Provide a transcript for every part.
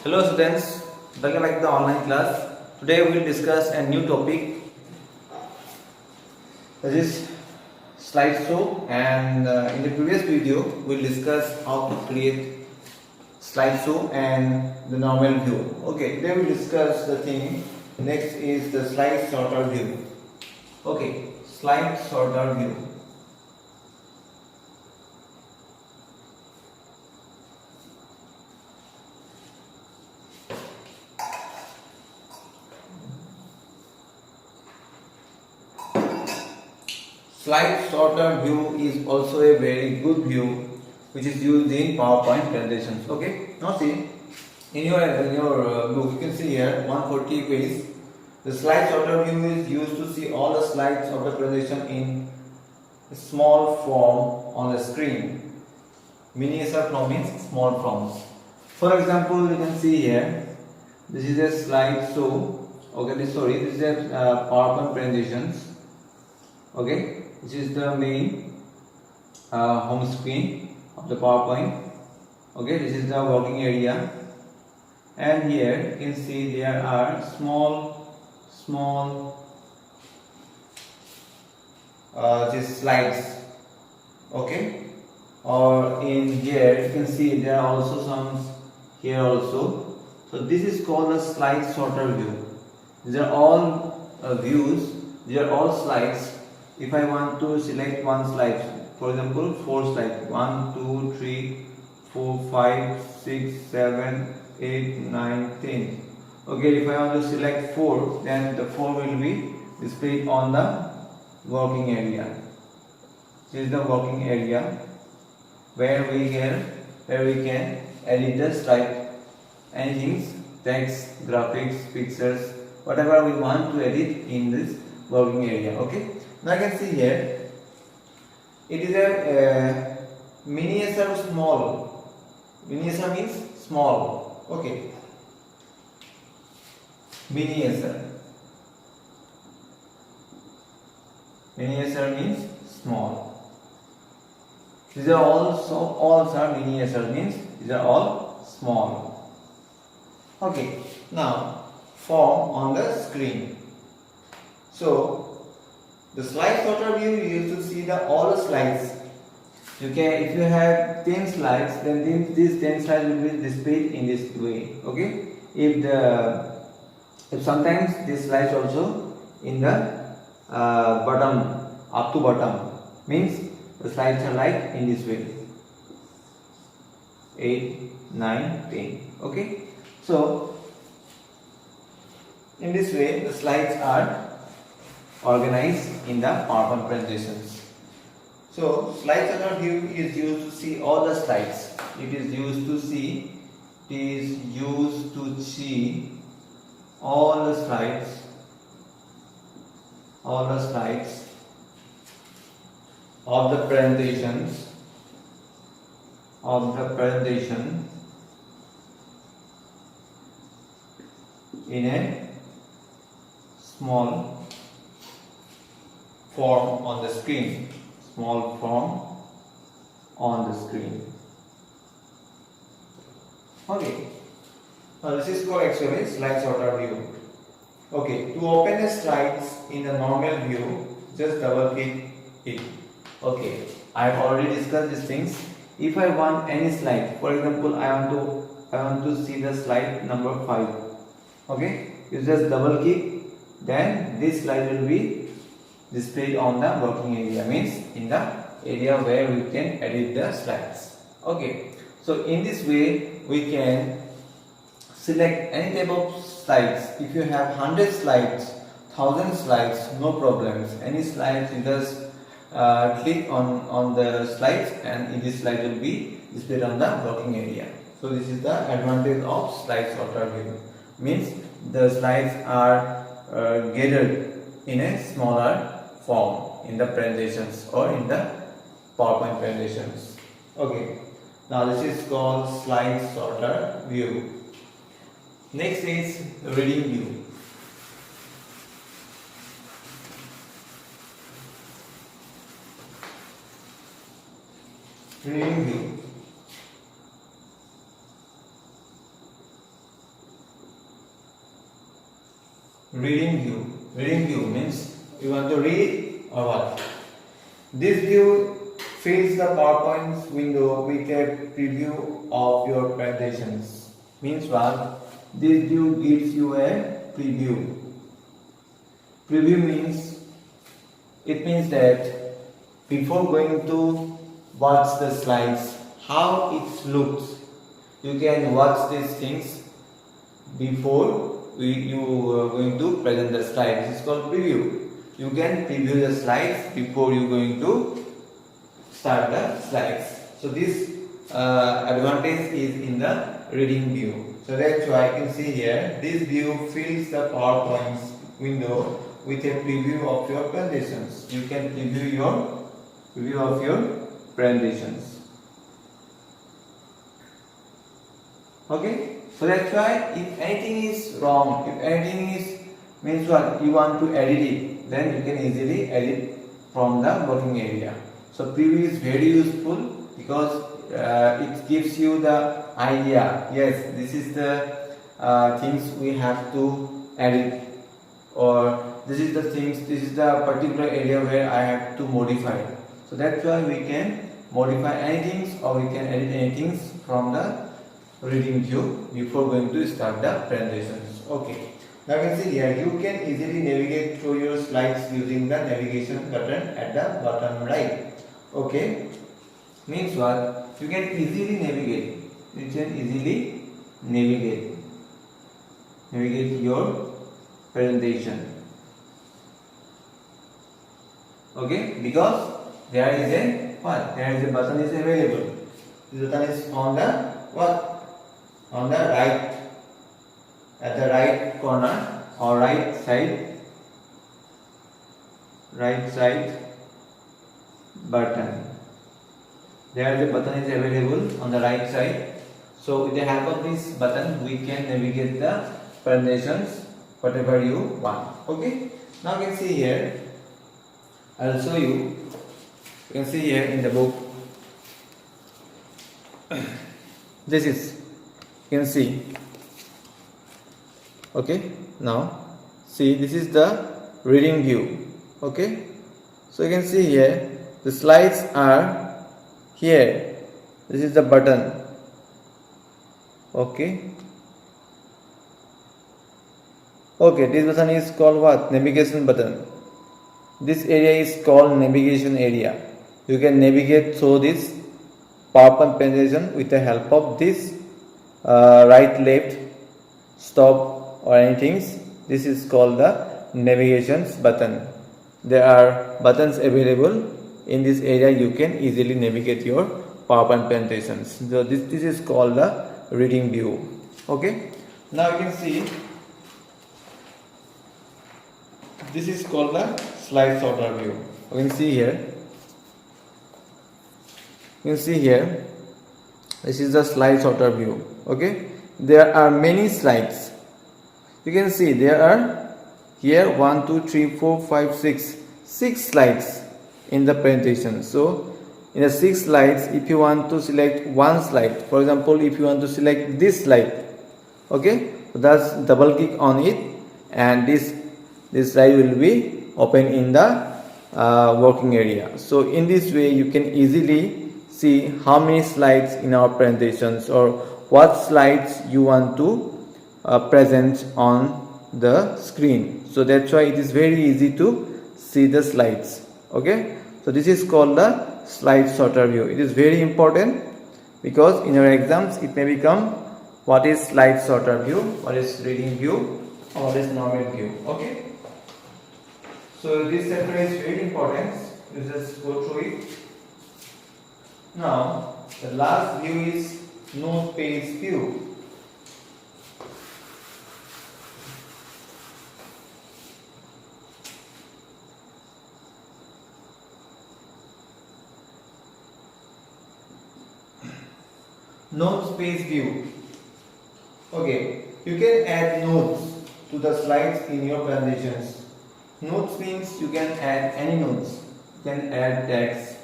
Hello students, welcome back to the online class. Today we will discuss a new topic, that is slideshow, and in the previous video we will discuss how to create slideshow and the normal view. Okay, today we will discuss the thing. Next is the slide sorter view. Okay, slide sorter view. Slide sorter view is also a very good view which is used in PowerPoint presentations. Okay, now see in your book you can see here 140 page. The slide sorter view is used to see all the slides of the presentation in small form on the screen. Miniature form means small forms. For example, you can see here this is a slide show. Okay, this is a PowerPoint presentations. Okay, this is the main home screen of the PowerPoint. Okay, this is the working area, and here you can see there are small these slides. Okay, or in here you can see there are also some here also. So this is called a slide sorter view. These are all views. These are all slides. If I want to select one slide, for example 4 slides, 1 2 3 4 5 6 7 8 9 10. Okay, if I want to select 4, then the 4 will be displayed on the working area. This is the working area where we can edit the slide, anything, text, graphics, pictures, whatever we want to edit in this working area. Okay, now you can see here it is a miniature small. Miniature means small. Okay, miniature means small. These are all are miniature means these are all small. Okay, now form on the screen. So the slide sorter view, you used to see all the slides. You can, if you have 10 slides, then these 10 slides will be displayed in this way. Okay, if sometimes these slides also in the bottom, up to bottom, means the slides are like in this way, 8 9 10. Okay, so in this way the slides are organized in the PowerPoint presentations. So slide sorter view is used to see all the slides. It is used to see all the slides of the presentation in a small form on the screen. Okay, now this is called actually slide sorter view. Okay, to open the slides in the normal view, just double click it. Okay, I have already discussed these things. If I want any slide, for example, I want to see the slide number 5. Okay, you just double click, then this slide will be displayed on the working area, means in the area where we can edit the slides. Okay, so in this way we can select any type of slides. If you have 100 slides, 1000 slides, no problems. Any slides, you just click on the slides, and in this slide will be displayed on the working area. So this is the advantage of slide sorter view, means the slides are gathered in a smaller form in the presentations or in the PowerPoint presentations. Okay, now this is called slide sorter view. Next is reading view. Reading view. reading view. Reading view means you want to read or what? This view fills the PowerPoint window with a preview of your presentations. Means what? This view gives you a preview. Preview means, it means that before going to watch the slides, how it looks, you can watch these things before you are going to present the slides. This is called preview. You can preview the slides before you are going to start the slides. So this advantage is in the reading view. So that's why I can see here, this view fills the PowerPoint window with a preview of your presentations. You can preview of your presentations. Okay, so that's why if anything is wrong, if anything is means what you want to edit it, then you can easily edit from the working area. So preview is very useful because it gives you the idea. Yes, this is the things we have to edit, or this is the things, this is the particular area where I have to modify. So that's why we can modify anything or we can edit anything from the reading view before going to start the presentations. Okay, now you can see here, you can easily navigate through your slides using the navigation button at the bottom right. Okay, means what? You can easily navigate. You can easily navigate your presentation. Okay, because there is a what? There is a button is available. This button is on the what? On the right, at the right corner or right side button. There the button is available on the right side. So with the help of this button we can navigate the presentations whatever you want. Okay, now you can see here, I'll show you. You can see here in the book, this is, you can see. Okay, now see, this is the reading view. Okay, so you can see here the slides are here. This is the button. Okay, this button is called what? Navigation button. This area is called navigation area. You can navigate through this PowerPoint presentation with the help of this right, left, stop or anything. This is called the navigation button. There are buttons available in this area. You can easily navigate your PowerPoint presentations. So this is called the reading view. Okay, now you can see this is called the slide sorter view. You can see here. You can see here, this is the slide sorter view. Okay, there are many slides. You can see there are here 1 2 3 4 5 6 slides in the presentation. So in the 6 slides, if you want to select one slide, for example, if you want to select this slide, okay, that's double click on it and this slide will be open in the working area. So in this way you can easily see how many slides in our presentations or what slides you want to present on the screen. So that's why it is very easy to see the slides. Okay, so this is called the slide sorter view. It is very important because in your exams it may become what is slide sorter view, what is reading view, or what is normal view. Okay, so this chapter is very important. You just go through it. Now the last view is no page view. Notes page view. Okay, you can add notes to the slides in your presentations. Notes means you can add any notes. You can add text.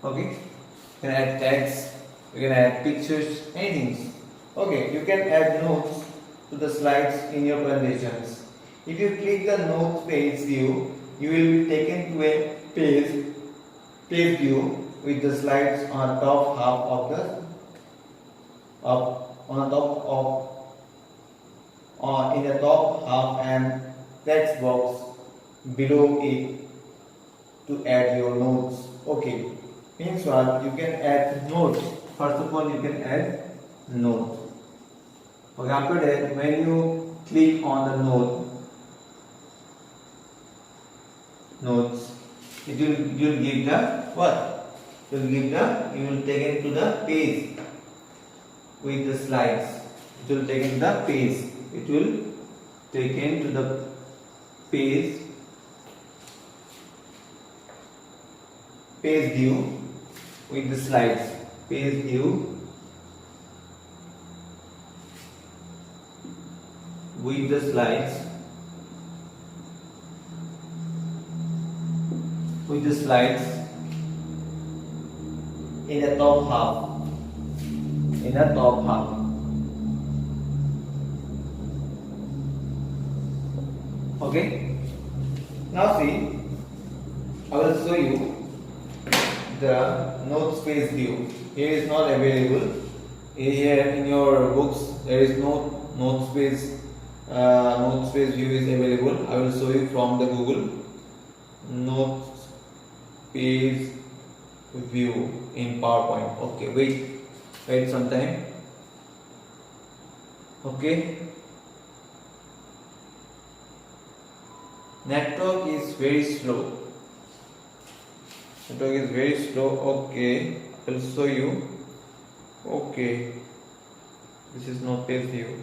Okay, you can add you can add pictures, anything. Okay, you can add notes to the slides in your presentations. If you click the notes page view, you will be taken to a page view with the slides on top half of the on top of in the top half and text box below it to add your notes. Okay, means what? You can add notes. First of all, you can add note. Okay, after that, when you click on the notes, it will give the what? It will give the, you will take it to the page with the slides. It will take in the page. It will take into the page view with the slides. Page view with the slides. With the slides in the top half. In the top half. Okay. Now see, I will show you the note space view. Here is not available. Here in your books there is no note space. Note space view is available. I will show you from the Google note space view in PowerPoint. Okay, wait some time. Okay. Network is very slow. Network is very slow. Okay, I'll show you. Okay, this is not page view.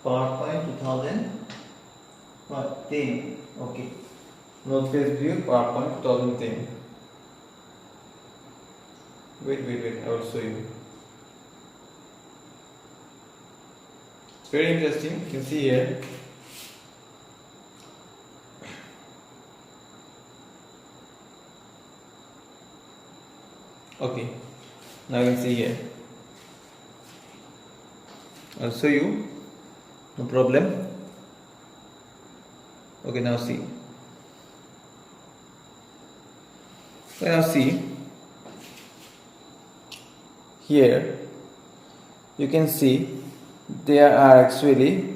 PowerPoint 2010. Okay, not page view. PowerPoint 2010. Wait. I will show you. Very interesting. You can see here. Okay, now you can see here. I'll show you. No problem. Okay, now see. Now see. Here you can see there are actually,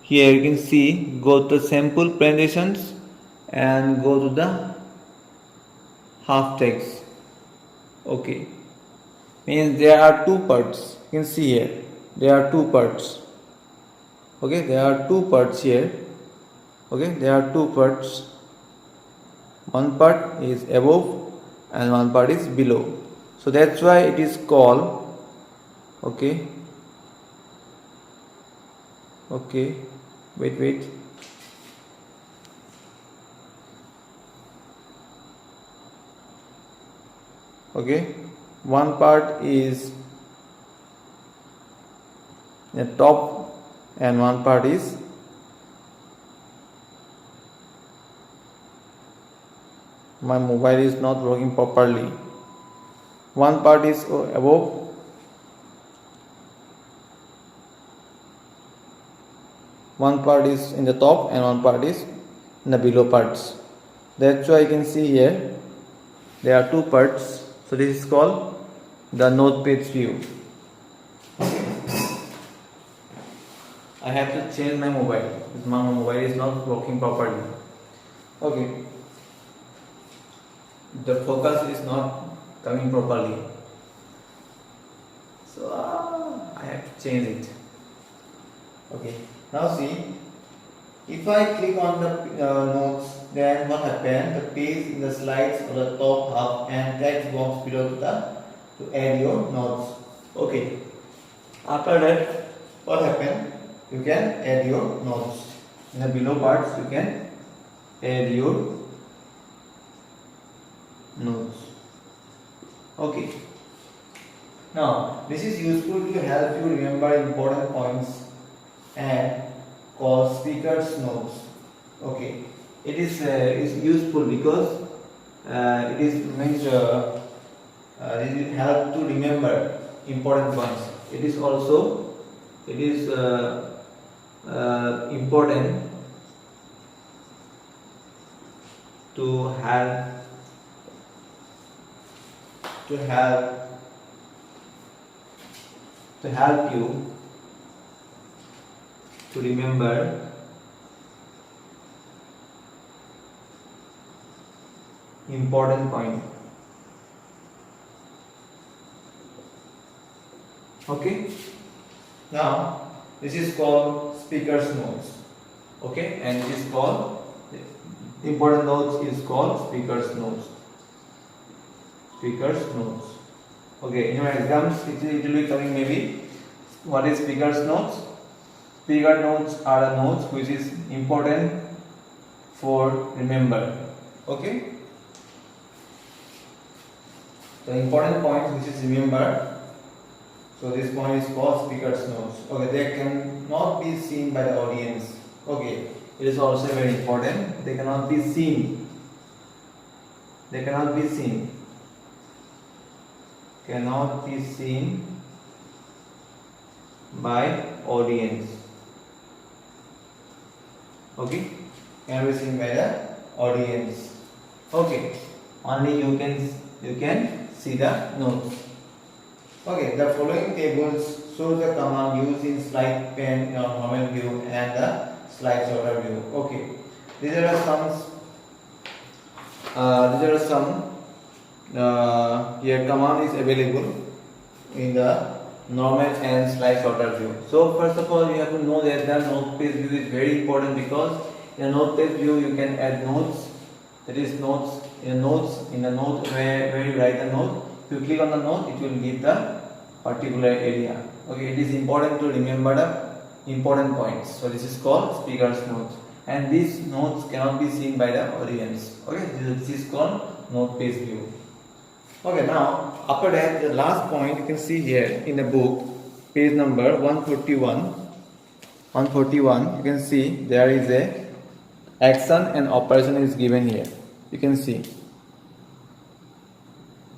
here you can see, go to sample presentations and go to the half text. Okay, means there are two parts. You can see here there are two parts. Okay, there are two parts here. Okay, there are two parts. One part is above and one part is below. So that's why it is called, okay, wait, okay, one part is the top and one part is my mobile is not working properly. One part is above, one part is in the top and one part is in the below parts. That's why you can see here there are two parts. So this is called the note page view. I have to change my mobile because my mobile is not working properly. Okay, the focus is not coming properly, so I have to change it. Okay, now see, if I click on the notes, then what happens? The page in the slides on the top half and text box below to add your notes. Okay, after that, what happens? You can add your notes. In the below parts, you can add your notes. Okay. Now, this is useful to help you remember important points and call speaker's notes. Okay. is useful because it is means it will help to remember important points. It is also important to help you to remember important point. Okay, now this is called speaker's notes. Okay, and this is called important notes is called speaker's notes. Speaker's notes. Okay, in your exams it will be coming maybe. What is speaker's notes? Speaker notes are the notes which is important for remember. Okay, the important point which is remember. So this point is called speaker's notes. Okay, they cannot be seen by the audience. Okay, it is also very important. They cannot be seen. They cannot be seen. Cannot be seen by audience. Okay, cannot be seen by the audience. Okay, only you can see the notes. Okay, the following tables show the command used in slide pane in normal view and the slide sorter view. Okay, these are some here command is available in the normal and slide sorter view. So first of all, you have to know that the note page view is very important because in a note page view you can add notes. That is notes in the note where you write the note. If you click on the note, it will give the particular area. Okay, it is important to remember the important points. So this is called speaker's notes, and these notes cannot be seen by the audience. Okay, this is called note page view. Okay, now after that, the last point you can see here in the book, page number 141. 141. You can see there is a action and operation is given here. You can see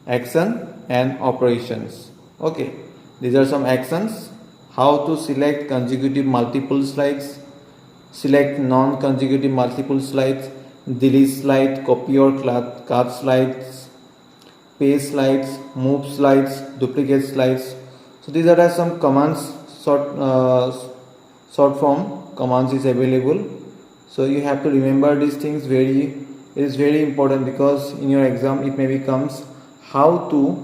action and operations. Okay, these are some actions. How to select consecutive multiple slides, select non-consecutive multiple slides, delete slide, copy or cut slides, paste slides, move slides, duplicate slides. So these are some commands. Short form commands is available. So you have to remember these things. It is very important because in your exam it may becomes how to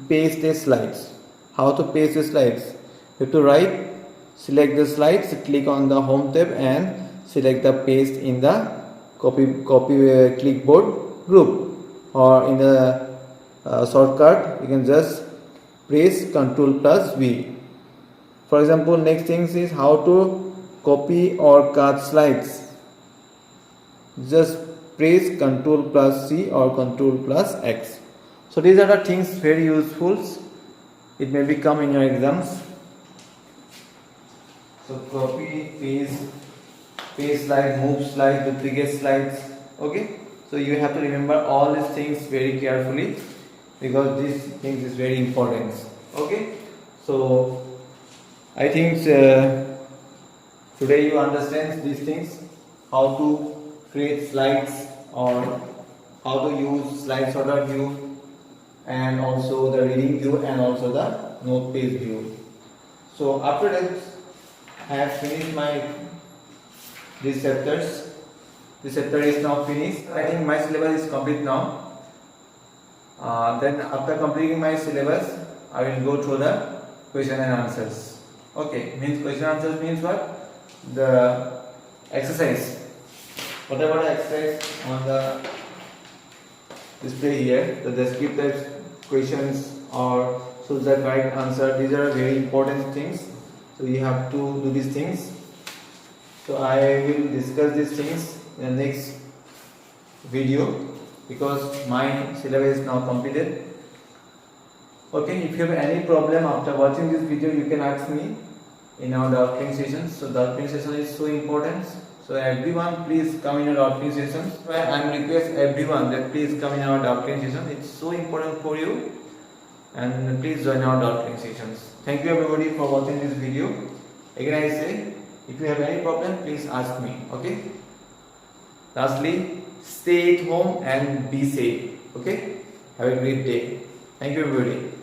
paste the slides. How to paste the slides? You have to write, select the slides, click on the home tab and select the paste in the copy clipboard group, or in the shortcut you can just press Ctrl+V. For example, next thing is how to copy or cut slides. Just press Ctrl+C or Ctrl+X. So these are the things very useful. It may become in your exams. So copy, paste slide, move slide, duplicate slides. Okay. So you have to remember all these things very carefully because these things is very important. Okay. So I think today you understand these things, how to create slides or how to use slide sorter view, and also the reading view and also the note page view. So after that I have finished these chapters. This chapter is now finished. I think my syllabus is complete now. Then after completing my syllabus, I will go through the question and answers. Okay, means question and answers means what? The exercise. Whatever the exercise on the display here, the descriptive questions or choose the right answer. These are very important things. So you have to do these things. So I will discuss these things in the next video because my syllabus is now completed. Okay, if you have any problem after watching this video, you can ask me. in our doctoring sessions. So doctoring session is so important. So everyone, please come in our doctoring sessions. So I am request everyone that please come in our doctoring session. It's so important for you, and please join our doctoring sessions. Thank you everybody for watching this video. Again I say, if you have any problem, please ask me. Okay. Lastly, stay at home and be safe. Okay. Have a great day. Thank you everybody.